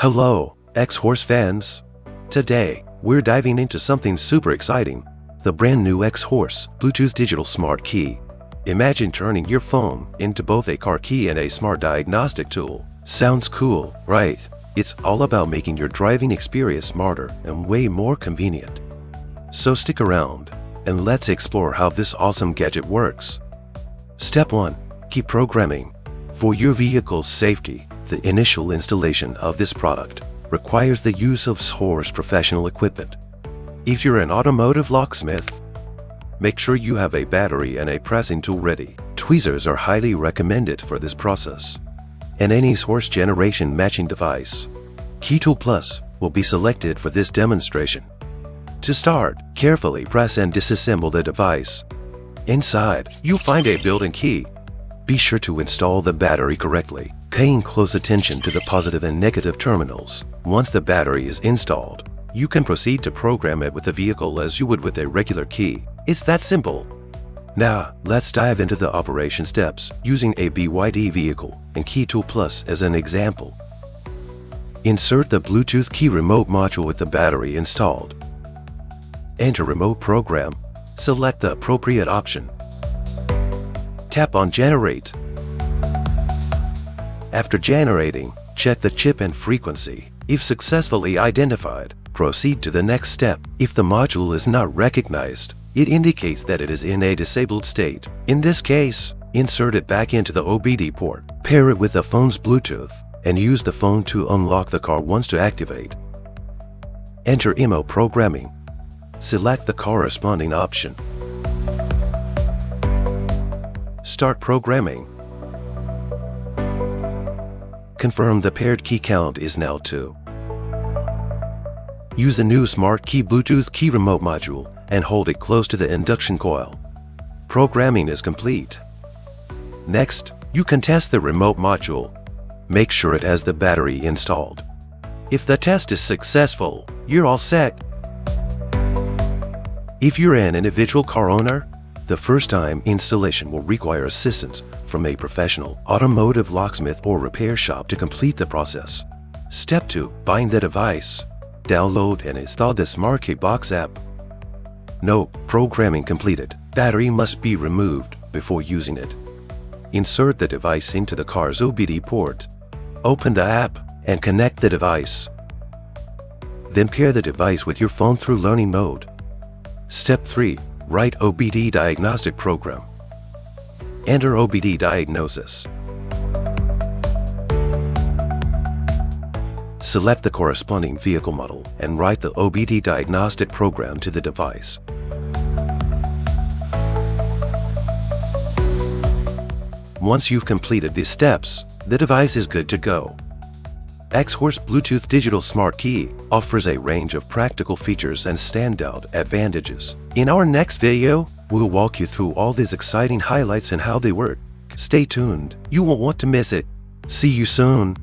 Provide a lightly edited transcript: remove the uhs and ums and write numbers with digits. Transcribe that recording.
Hello, Xhorse fans! Today, we're diving into something super exciting, the brand new Xhorse Bluetooth Digital Smart Key. Imagine turning your phone into both a car key and a smart diagnostic tool. Sounds cool, right? It's all about making your driving experience smarter and way more convenient. So stick around, and let's explore how this awesome gadget works. Step 1. Key programming. For your vehicle's safety, the initial installation of this product requires the use of Xhorse professional equipment. If you're an automotive locksmith, make sure you have a battery and a pressing tool ready. Tweezers are highly recommended for this process. And any Xhorse generation matching device. Key Tool Plus will be selected for this demonstration. To start, carefully press and disassemble the device. Inside, you'll find a built-in key. Be sure to install the battery correctly, paying close attention to the positive and negative terminals. Once the battery is installed, you can proceed to program it with the vehicle as you would with a regular key. It's that simple. Now, let's dive into the operation steps using a BYD vehicle and Key Tool Plus as an example. Insert the Bluetooth key remote module with the battery installed. Enter Remote Program. Select the appropriate option. Tap on Generate. After generating, check the chip and frequency. If successfully identified, proceed to the next step. If the module is not recognized, it indicates that it is in a disabled state. In this case, insert it back into the OBD port. Pair it with the phone's Bluetooth and use the phone to unlock the car once to activate. Enter IMO programming. Select the corresponding option. Start programming. Confirm the paired key count is now 2. Use the new Smart Key Bluetooth key remote module and hold it close to the induction coil. Programming is complete. Next, you can test the remote module. Make sure it has the battery installed. If the test is successful, you're all set. If you're an individual car owner, the first-time installation will require assistance from a professional automotive locksmith or repair shop to complete the process. Step 2. Bind the device. Download and install the Smart Key Box app. Note: programming completed. Battery must be removed before using it. Insert the device into the car's OBD port. Open the app and connect the device. Then pair the device with your phone through learning mode. Step 3. Write OBD diagnostic program. Enter OBD diagnosis. Select the corresponding vehicle model and write the OBD diagnostic program to the device. Once you've completed these steps, the device is good to go. Xhorse Bluetooth Digital Smart Key offers a range of practical features and standout advantages. In our next video, we'll walk you through all these exciting highlights and how they work. Stay tuned, you won't want to miss it. See you soon.